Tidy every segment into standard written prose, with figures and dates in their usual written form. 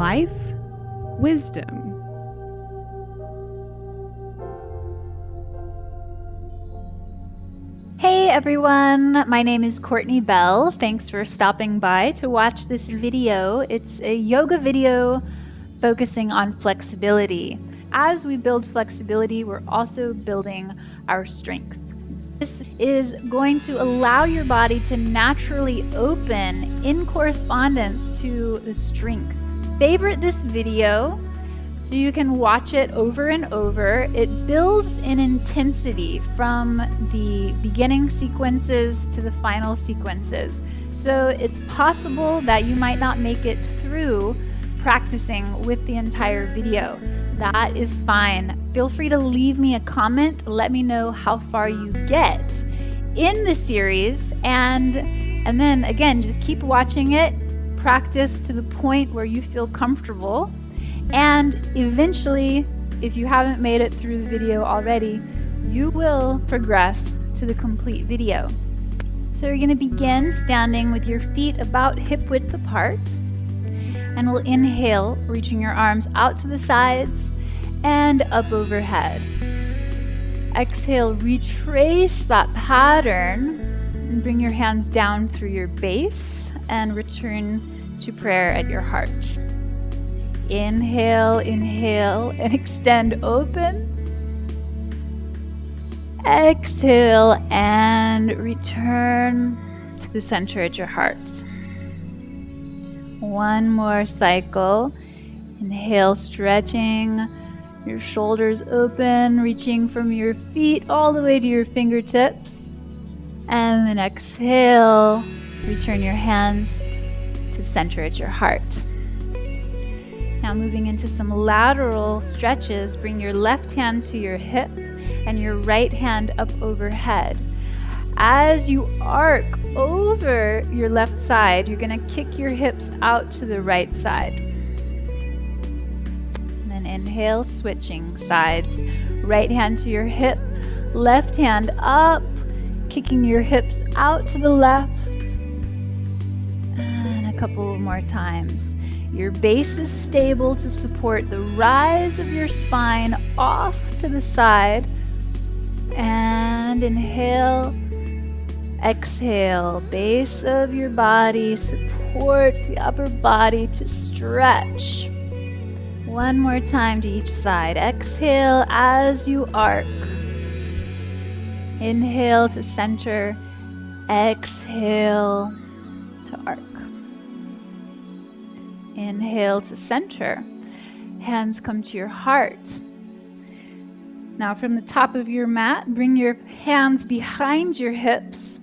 life, wisdom. Hey everyone, my name is Courtney Bell. Thanks for stopping by to watch this video. It's a yoga video focusing on flexibility. As we build flexibility, we're also building our strength. This is going to allow your body to naturally open in correspondence to the strength. Favorite this video so you can watch it over and over. It builds in intensity from the beginning sequences to the final sequences. So it's possible that you might not make it through practicing with the entire video. That is fine. Feel free to leave me a comment. Let me know how far you get in the series. And then again, just keep watching it. Practice to the point where you feel comfortable. And eventually, if you haven't made it through the video already, you will progress to the complete video. So you're going to begin standing with your feet about hip width apart. And we'll inhale, reaching your arms out to the sides and up overhead. Exhale, retrace that pattern and bring your hands down through your base and return to prayer at your heart. Inhale, inhale, and extend open. Exhale and return to the center at your heart. One more cycle. Inhale, stretching your shoulders open, reaching from your feet all the way to your fingertips. And then exhale, return your hands to the center at your heart. Now moving into some lateral stretches, bring your left hand to your hip and your right hand up overhead. As you arc over your left side, you're going to kick your hips out to the right side. And then inhale, switching sides. Right hand to your hip, left hand up, kicking your hips out to the left. And a couple more times. Your base is stable to support the rise of your spine off to the side. And inhale. Exhale, base of your body supports the upper body to stretch. One more time to each side. Exhale as you arc. Inhale to center. Exhale to arc. Inhale to center. Hands come to your heart. Now from the top of your mat, bring your hands behind your hips.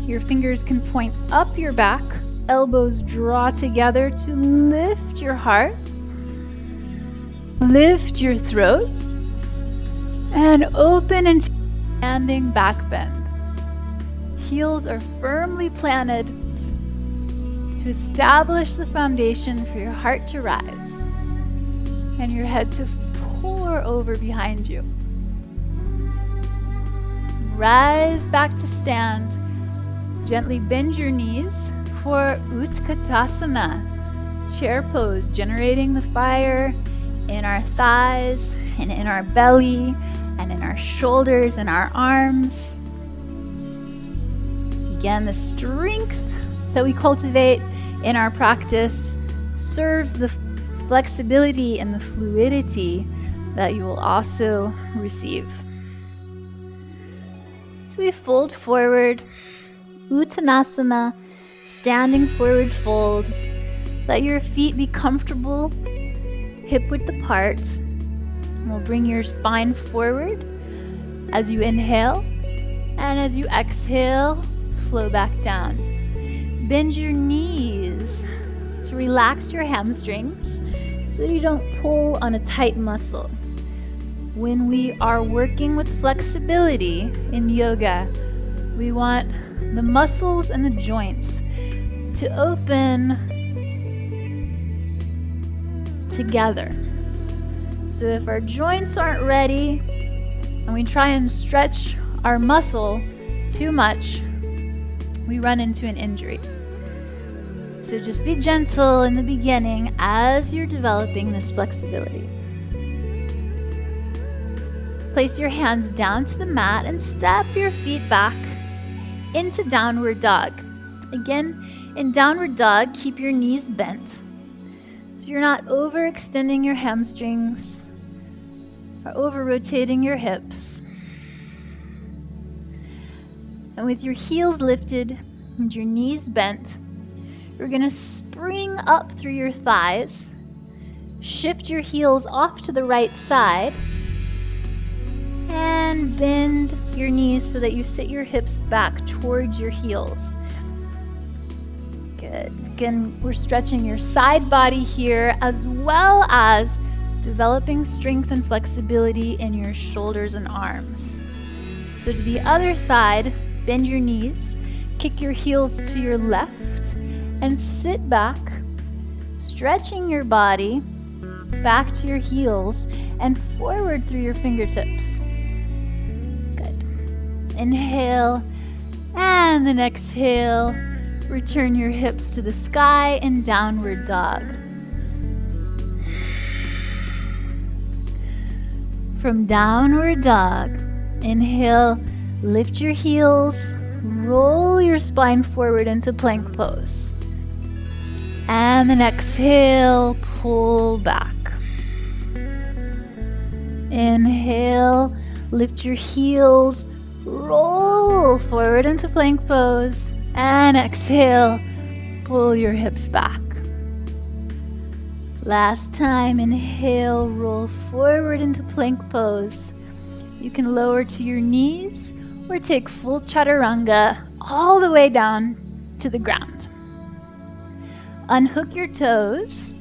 Your fingers can point up your back, elbows draw together to lift your heart, lift your throat, and open into standing back bend. Heels are firmly planted to establish the foundation for your heart to rise and your head to pour over behind you. Rise back to stand. Gently bend your knees for Utkatasana, chair pose, generating the fire in our thighs and in our belly and in our shoulders and our arms. Again, the strength that we cultivate in our practice serves the flexibility and the fluidity that you will also receive. So we fold forward. Uttanasana, standing forward fold. Let your feet be comfortable, hip width apart. And we'll bring your spine forward as you inhale, and as you exhale, flow back down. Bend your knees to relax your hamstrings so you don't pull on a tight muscle. When we are working with flexibility in yoga, we want the muscles and the joints to open together. So if our joints aren't ready and we try and stretch our muscle too much, we run into an injury. So just be gentle in the beginning as you're developing this flexibility. Place your hands down to the mat and step your feet back into downward dog. Again, in downward dog, keep your knees bent so you're not overextending your hamstrings or over-rotating your hips. And with your heels lifted and your knees bent, you're going to spring up through your thighs, shift your heels off to the right side, and bend your knees so that you sit your hips back towards your heels. Good. Again, we're stretching your side body here as well as developing strength and flexibility in your shoulders and arms. So to the other side, bend your knees, kick your heels to your left, and sit back, stretching your body back to your heels and forward through your fingertips. Good. Inhale, and then exhale. Return your hips to the sky in downward dog. From downward dog, inhale, lift your heels, roll your spine forward into plank pose. And then exhale, pull back. Inhale, lift your heels, roll forward into plank pose. And exhale, pull your hips back. Last time, inhale, roll forward into plank pose. You can lower to your knees or take full chaturanga all the way down to the ground. Unhook your toes.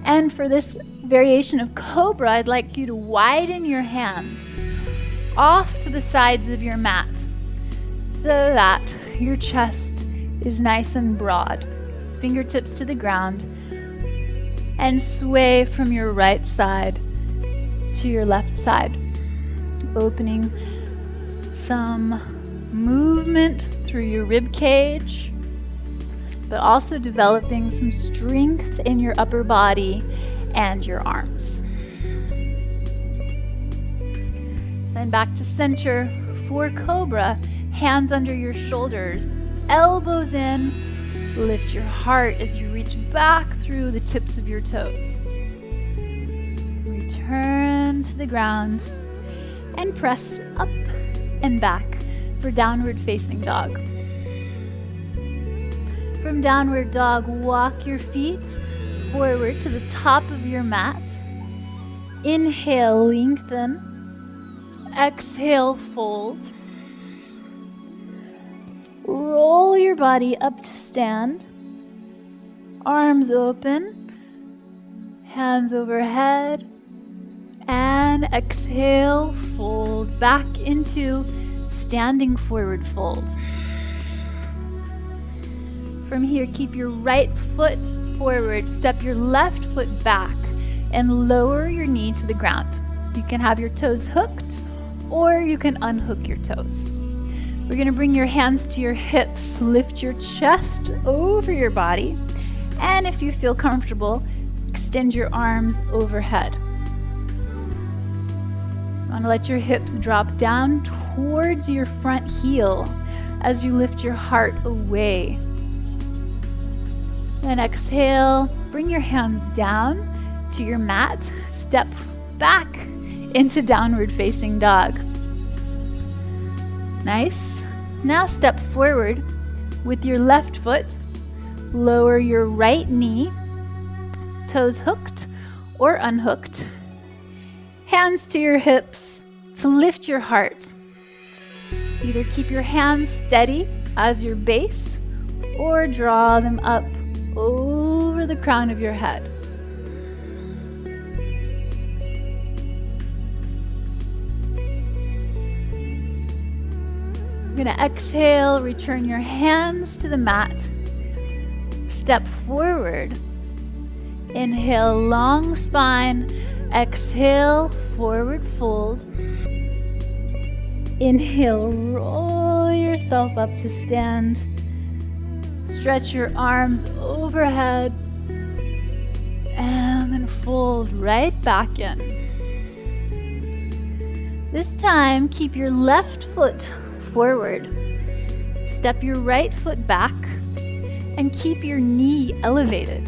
And for this variation of cobra, I'd like you to widen your hands off to the sides of your mat so that your chest is nice and broad. Fingertips to the ground. And sway from your right side to your left side. Opening some movement through your rib cage, but also developing some strength in your upper body and your arms. Then back to center for cobra. Hands under your shoulders, elbows in. Lift your heart as you reach back through the tips of your toes. Return to the ground and press up and back for downward facing dog. From downward dog, walk your feet forward to the top of your mat. Inhale, lengthen. Exhale, fold. Roll your body up to stand. Arms open. Hands overhead. And exhale, fold back into standing forward fold. From here, keep your right foot forward. Step your left foot back and lower your knee to the ground. You can have your toes hooked or you can unhook your toes. We're going to bring your hands to your hips, lift your chest over your body, and if you feel comfortable, extend your arms overhead. You want to let your hips drop down towards your front heel as you lift your heart away. Then exhale, bring your hands down to your mat, step back into downward facing dog. Nice. Now step forward with your left foot. Lower your right knee. Toes hooked or unhooked. Hands to your hips to lift your heart. Either keep your hands steady as your base or draw them up over the crown of your head. You're going to exhale, return your hands to the mat. Step forward. Inhale, long spine. Exhale, forward fold. Inhale, roll yourself up to stand. Stretch your arms overhead and then fold right back in. This time, keep your left foot forward. Step your right foot back and keep your knee elevated.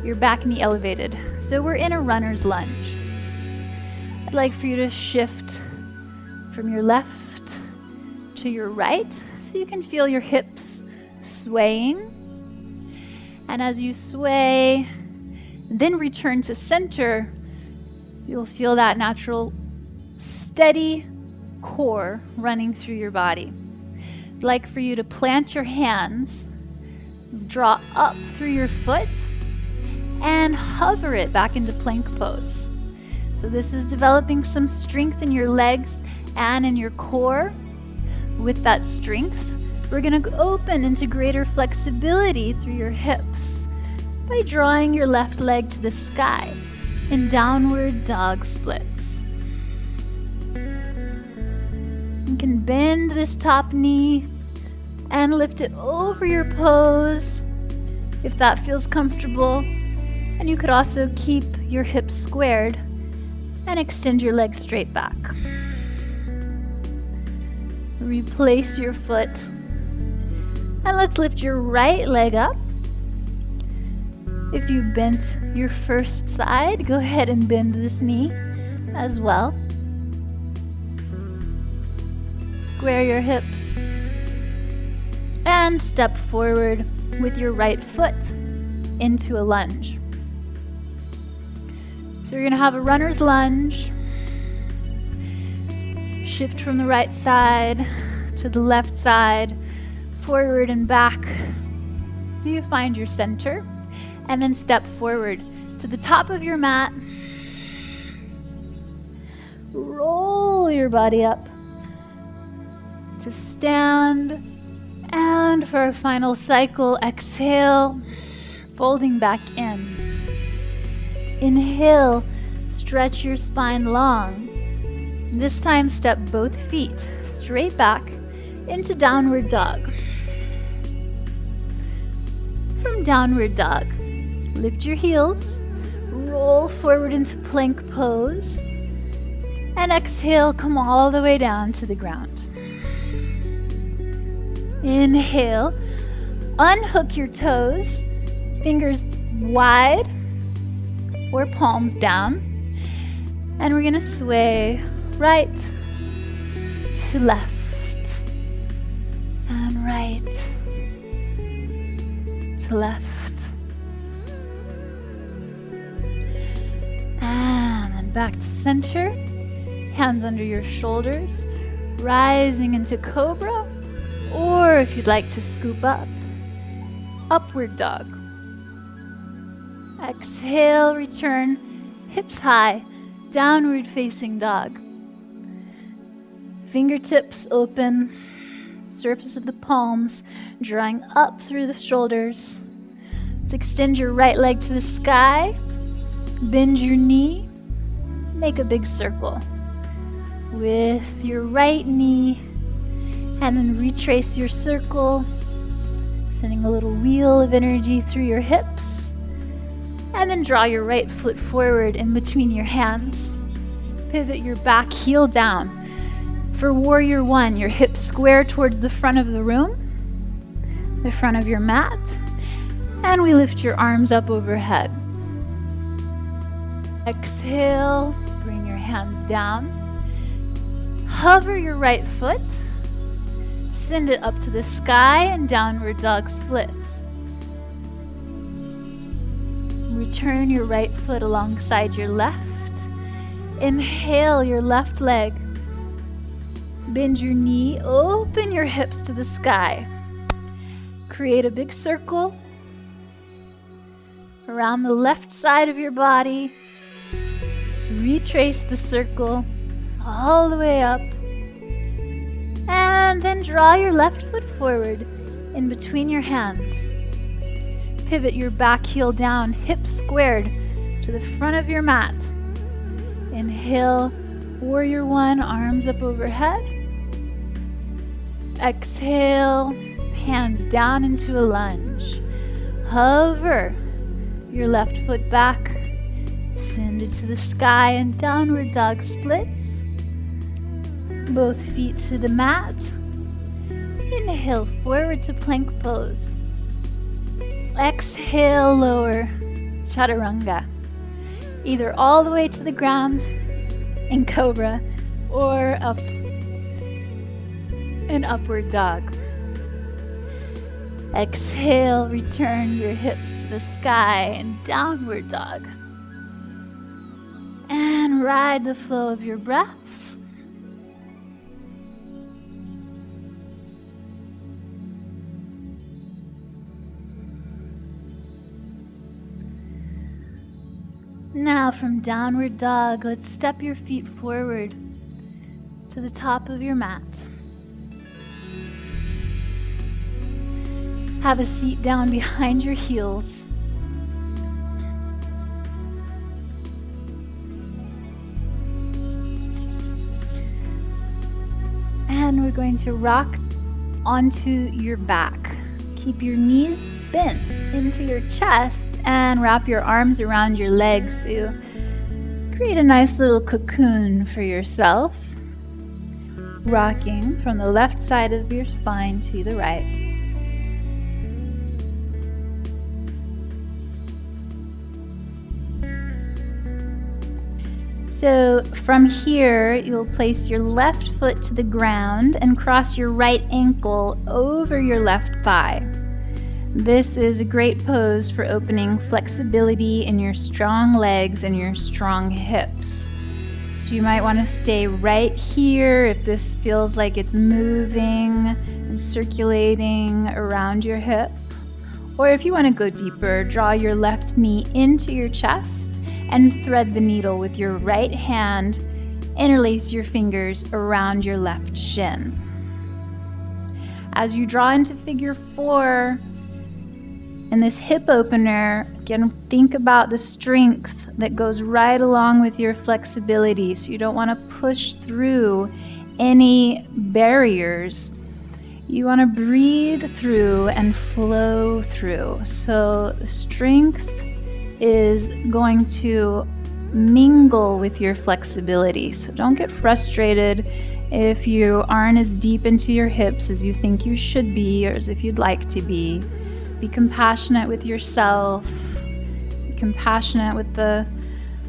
Your back knee elevated. So we're in a runner's lunge. I'd like for you to shift from your left to your right so you can feel your hips swaying. And as you sway, then return to center, you'll feel that natural steady core running through your body. I'd like for you to plant your hands, draw up through your foot, and hover it back into plank pose. So this is developing some strength in your legs and in your core. With that strength, we're going to open into greater flexibility through your hips by drawing your left leg to the sky in downward dog splits. You can bend this top knee and lift it over your pose if that feels comfortable. And you could also keep your hips squared and extend your legs straight back. Replace your foot. And let's lift your right leg up. If you bent your first side, go ahead and bend this knee as well. Square your hips. And step forward with your right foot into a lunge. So you're going to have a runner's lunge. Shift from the right side to the left side, forward and back. So you find your center. And then step forward to the top of your mat. Roll your body up to stand. And for our final cycle, exhale, folding back in. Inhale, stretch your spine long. This time, step both feet straight back into downward dog. From downward dog, lift your heels, roll forward into plank pose, and exhale, come all the way down to the ground. Inhale, unhook your toes, fingers wide or palms down, and we're gonna sway right to left and right to left, and then back to center, hands under your shoulders, rising into cobra, or if you'd like to scoop up, upward dog. Exhale, return, hips high, downward facing dog. Fingertips open, surface of the palms drawing up through the shoulders. Let's extend your right leg to the sky, bend your knee, make a big circle with your right knee, and then retrace your circle, sending a little wheel of energy through your hips. And then draw your right foot forward in between your hands. Pivot your back heel down. For warrior one, your hips square towards the front of the room, the front of your mat, and we lift your arms up overhead. Exhale, bring your hands down. Hover your right foot. Send it up to the sky and downward dog splits. Return your right foot alongside your left. Inhale your left leg. Bend your knee, open your hips to the sky. Create a big circle around the left side of your body. Retrace the circle all the way up. And then draw your left foot forward in between your hands. Pivot your back heel down, hips squared to the front of your mat. Inhale, warrior one, arms up overhead. Exhale, hands down into a lunge. Hover your left foot back. Send it to the sky and downward dog splits. Both feet to the mat. Inhale forward to plank pose. Exhale, lower chaturanga. Either all the way to the ground in cobra or up in upward dog. Exhale, return your hips to the sky and downward dog. And ride the flow of your breath. Now from downward dog, let's step your feet forward to the top of your mat. Have a seat down behind your heels. And we're going to rock onto your back. Keep your knees bent into your chest and wrap your arms around your legs to create a nice little cocoon for yourself. Rocking from the left side of your spine to the right. So from here, you'll place your left foot to the ground and cross your right ankle over your left thigh. This is a great pose for opening flexibility in your strong legs and your strong hips. So you might want to stay right here if this feels like it's moving and circulating around your hip. Or if you want to go deeper, draw your left knee into your chest and thread the needle with your right hand. Interlace your fingers around your left shin. As you draw into figure 4, in this hip opener, again, think about the strength that goes right along with your flexibility. So you don't want to push through any barriers. You want to breathe through and flow through. So the strength is going to mingle with your flexibility. So don't get frustrated if you aren't as deep into your hips as you think you should be or as if you'd like to be. Be compassionate with yourself. Be compassionate with the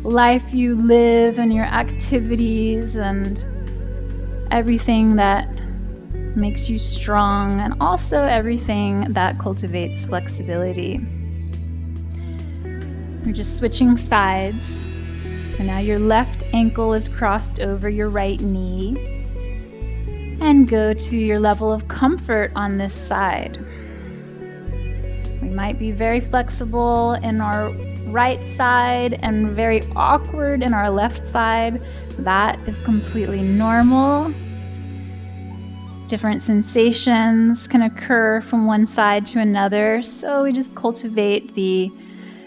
life you live and your activities and everything that makes you strong, and also everything that cultivates flexibility. We're just switching sides. So now your left ankle is crossed over your right knee. And go to your level of comfort on this side. We might be very flexible in our right side and very awkward in our left side. That is completely normal. Different sensations can occur from one side to another, so we just cultivate the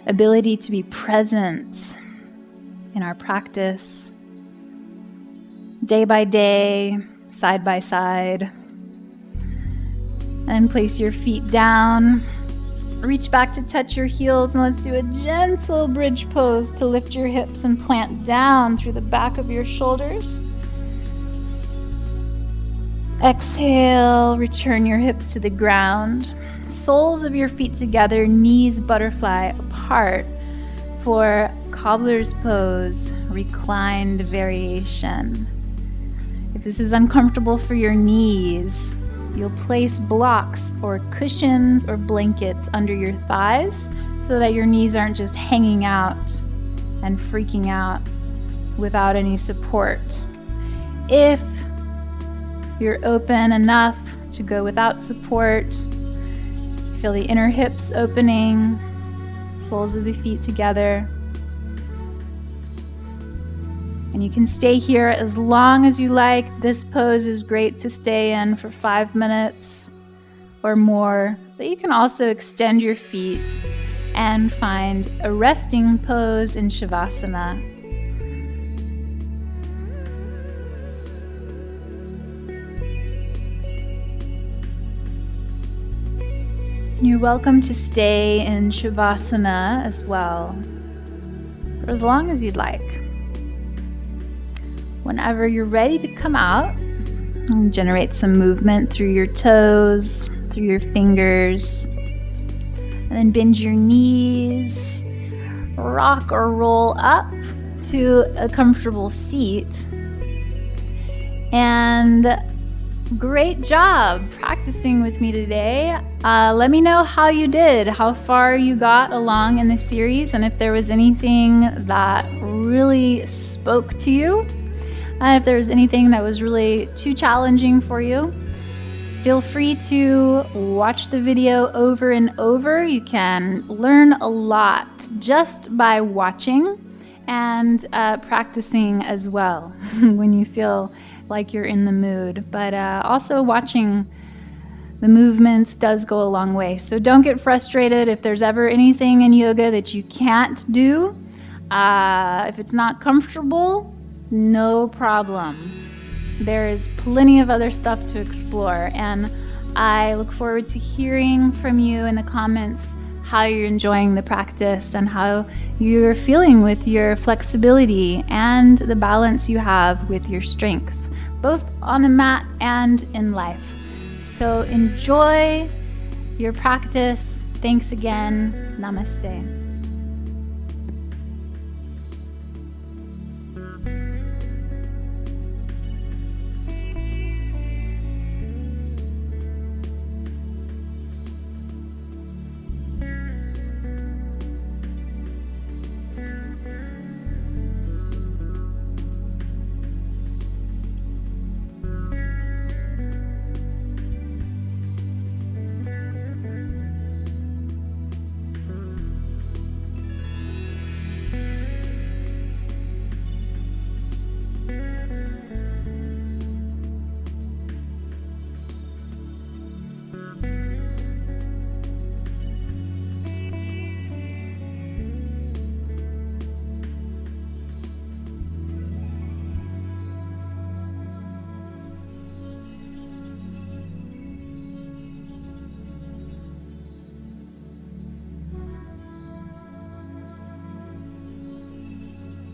ability to be present in our practice, day by day, side by side. And place your feet down. Reach back to touch your heels, and let's do a gentle bridge pose to lift your hips and plant down through the back of your shoulders. Exhale, return your hips to the ground. Soles of your feet together, knees butterfly apart for Cobblers pose, reclined variation. If this is uncomfortable for your knees, you'll place blocks or cushions or blankets under your thighs so that your knees aren't just hanging out and freaking out without any support. If you're open enough to go without support, feel the inner hips opening, soles of the feet together. And you can stay here as long as you like. This pose is great to stay in for 5 minutes or more, but you can also extend your feet and find a resting pose in Shavasana. you're welcome to stay in Shavasana as well, for as long as you'd like. Whenever you're ready to come out, generate some movement through your toes, through your fingers, and then bend your knees, rock or roll up to a comfortable seat. And great job practicing with me today. Let me know how you did, how far you got along in the series, and if there was anything that really spoke to you. If there was anything that was really too challenging for you, feel free to watch the video over and over. You can learn a lot just by watching and practicing as well when you feel like you're in the mood. But also watching the movements does go a long way. So don't get frustrated if there's ever anything in yoga that you can't do. If it's not comfortable, no problem. There is plenty of other stuff to explore, and I look forward to hearing from you in the comments how you're enjoying the practice and how you're feeling with your flexibility and the balance you have with your strength, both on the mat and in life. So enjoy your practice. Thanks again. Namaste.